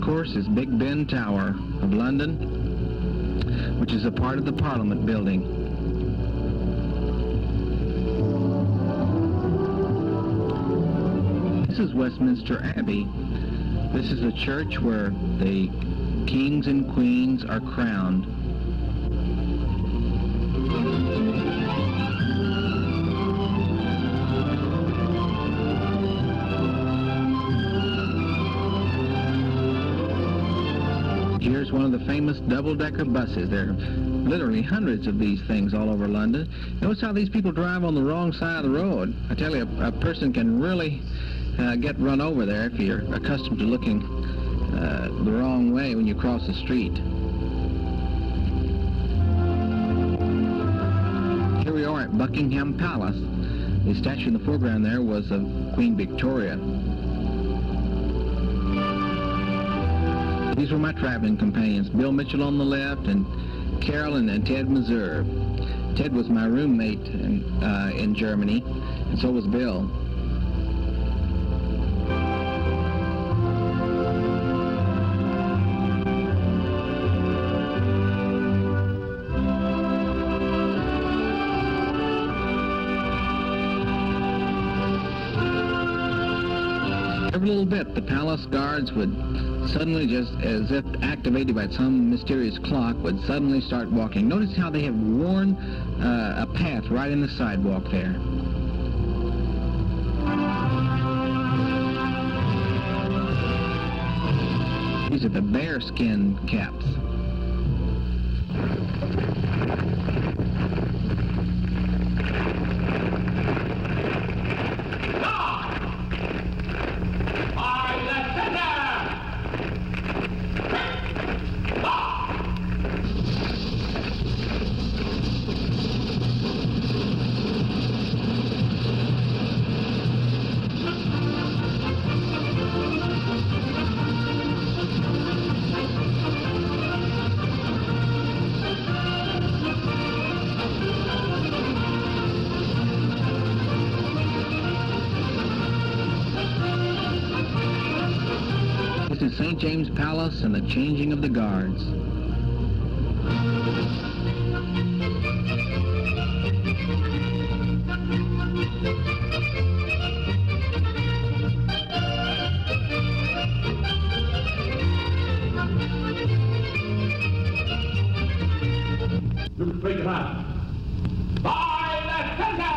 course, is Big Ben Tower of London, which is a part of the Parliament building. This is Westminster Abbey. This is a church where the kings and queens are crowned. Here's one of the famous double-decker buses. There are literally hundreds of these things all over London. Notice how these people drive on the wrong side of the road. I tell you, a person can really get run over there if you're accustomed to looking the wrong way when you cross the street. Here we are at Buckingham Palace. The statue in the foreground there was of Queen Victoria. These were my traveling companions, Bill Mitchell on the left and Carol and Ted Meserve. Ted was my roommate in Germany, and so was Bill. Every little bit, the palace guards would suddenly, just as if activated by some mysterious clock, would suddenly start walking. Notice how they have worn a path right in the sidewalk there. These are the bearskin caps. This is St. James Palace and the changing of the guards. Look straight ahead. By the center!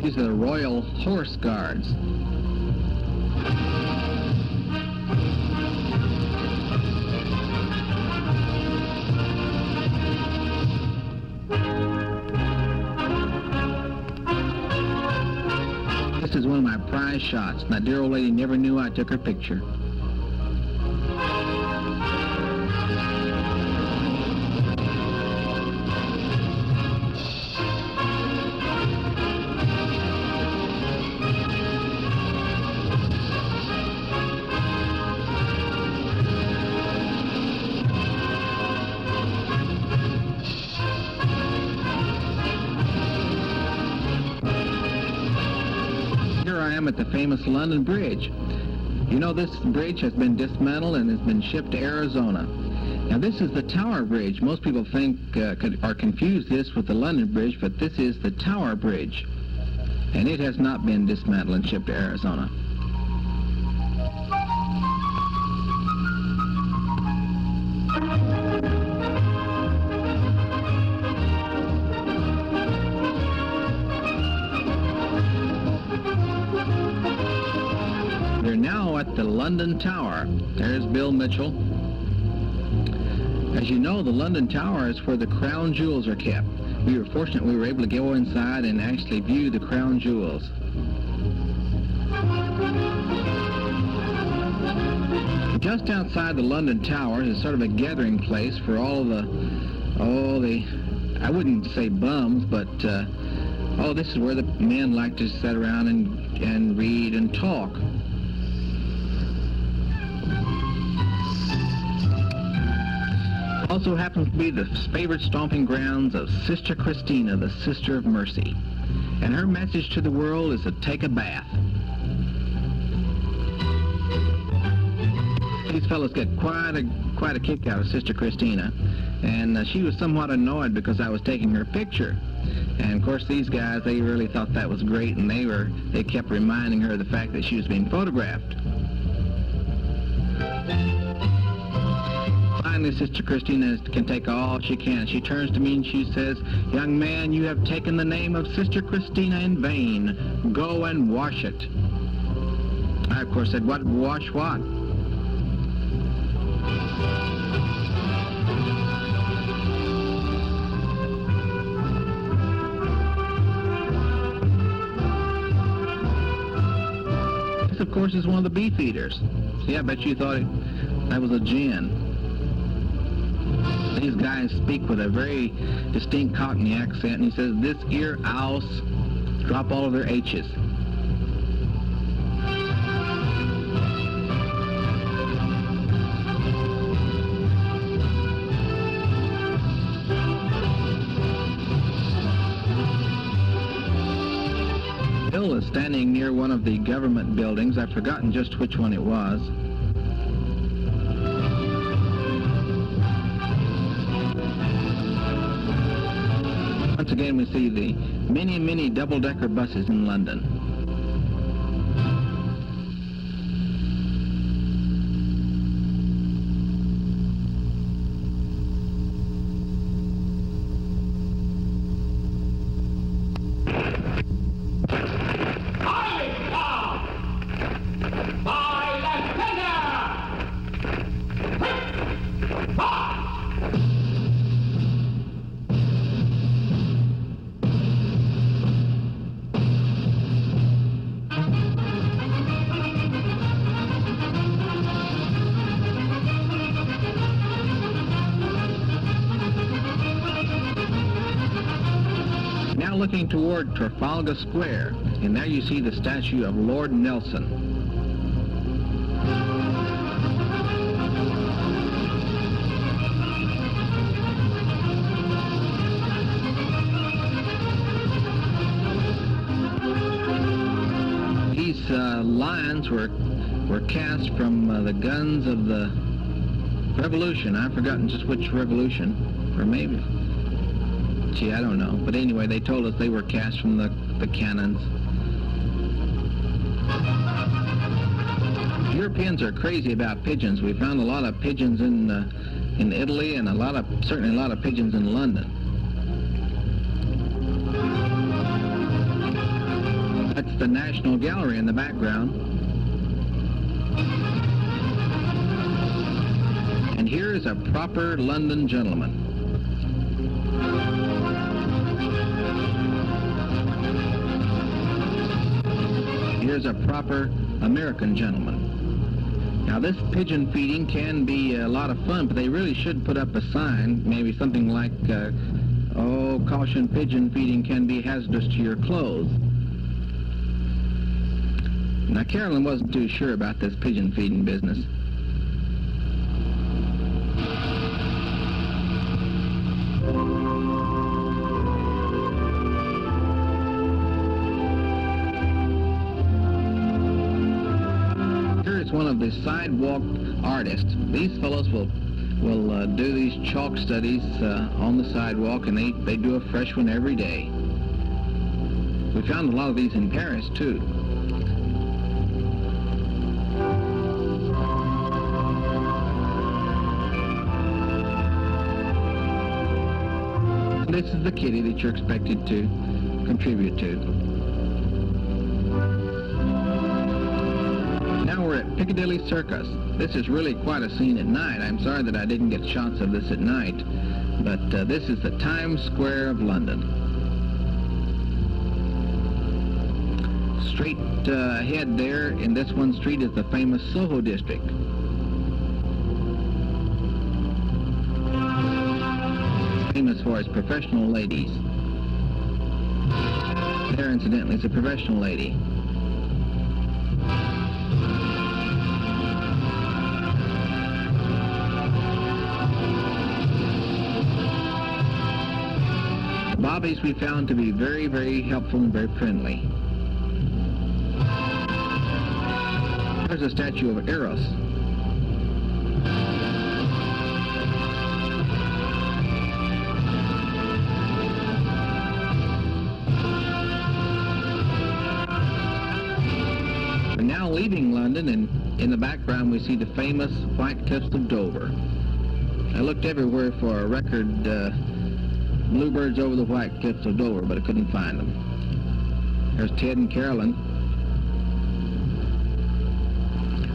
These are the Royal Horse Guards. This is one of my prize shots, and that dear old lady never knew I took her picture. Here I am at the famous London Bridge. You know, this bridge has been dismantled and has been shipped to Arizona. Now, this is the Tower Bridge. Most people think or confuse this with the London Bridge, but this is the Tower Bridge, and it has not been dismantled and shipped to Arizona. We're now at the London Tower. There's Bill Mitchell. As you know, the London Tower is where the crown jewels are kept. We were fortunate we were able to go inside and actually view the crown jewels. Just outside the London Tower is sort of a gathering place for all the, I wouldn't say bums, but this is where the men like to sit around and read and talk. Also happens to be the favorite stomping grounds of Sister Christina, the Sister of Mercy. And her message to the world is to take a bath. These fellows get quite a kick out of Sister Christina, and she was somewhat annoyed because I was taking her picture. And of course these guys, they really thought that was great, and they kept reminding her of the fact that she was being photographed. Finally, Sister Christina can take all she can. She turns to me and she says, "Young man, you have taken the name of Sister Christina in vain. Go and wash it." I, of course, said, "What? Wash what?" This, of course, is one of the beef eaters. See, I bet you thought that was a gin. These guys speak with a very distinct Cockney accent, and he says, "This ear 'ouse," drop all of their H's. Bill is standing near one of the government buildings. I've forgotten just which one it was. Once again, we see the many, many double-decker buses in London. Looking toward Trafalgar Square, and there you see the statue of Lord Nelson. These lions were cast from the guns of the Revolution. I've forgotten just which revolution, or maybe... Gee, I don't know. But anyway, they told us they were cast from the cannons. Europeans are crazy about pigeons. We found a lot of pigeons in Italy, and certainly a lot of pigeons in London. That's the National Gallery in the background. And here is a proper London gentleman. Here's a proper American gentleman. Now, this pigeon feeding can be a lot of fun, but they really should put up a sign, maybe something like, "Oh, caution, pigeon feeding can be hazardous to your clothes." Now, Carolyn wasn't too sure about this pigeon feeding business. One of the sidewalk artists. These fellows will do these chalk studies on the sidewalk, and they do a fresh one every day. We found a lot of these in Paris too. And this is the kitty that you're expected to contribute to. Now we're at Piccadilly Circus. This is really quite a scene at night. I'm sorry that I didn't get shots of this at night, but this is the Times Square of London. Straight ahead there in this one street is the famous Soho District. Famous for its professional ladies. There, incidentally, is a professional lady. these we found to be very, very helpful and very friendly. There's a statue of Eros. We're now leaving London, and in the background we see the famous White Cliffs of Dover. I looked everywhere for a record Bluebirds over the White Cliffs of Dover, but I couldn't find them. There's Ted and Carolyn.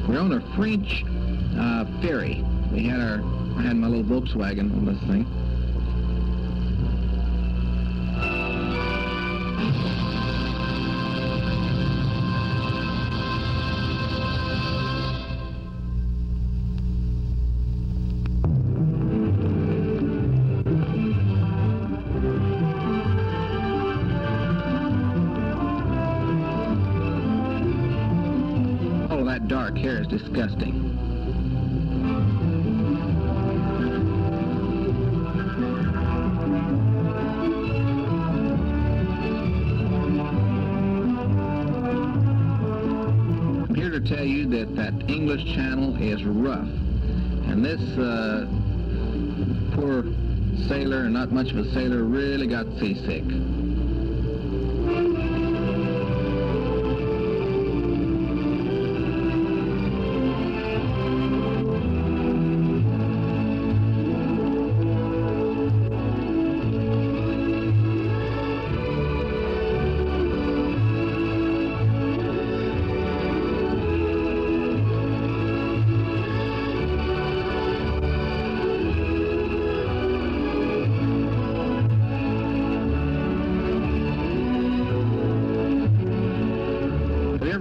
We're on a French ferry. I had my little Volkswagen on this thing. Dark hair is disgusting. I'm here to tell you that English Channel is rough, and this poor sailor, not much of a sailor, really got seasick.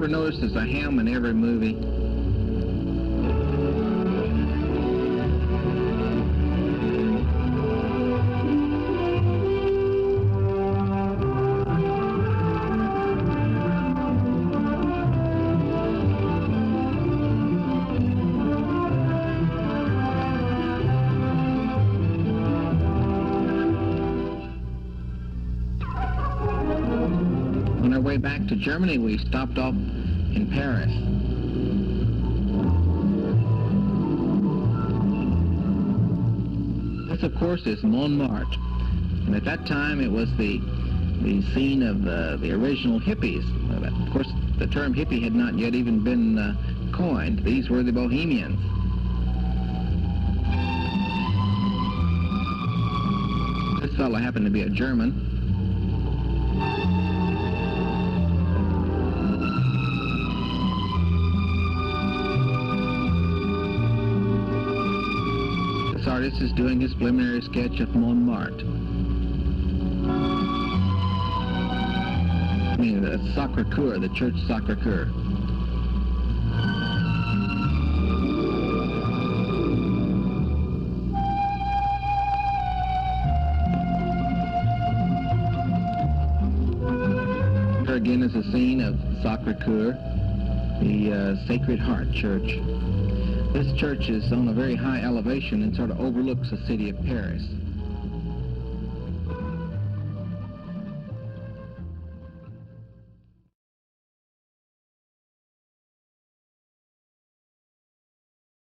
Notice there's a ham in every movie. On our way back to Germany, we stopped off in Paris. This, of course, is Montmartre, and at that time it was the scene of the original hippies. Of course, the term hippie had not yet even been coined. These were the Bohemians. This fellow happened to be a German. This artist is doing his preliminary sketch of Montmartre. I mean, the Sacré-Cœur, the church Sacré-Cœur. Here again is a scene of Sacré-Cœur, the Sacred Heart Church. This church is on a very high elevation and sort of overlooks the city of Paris.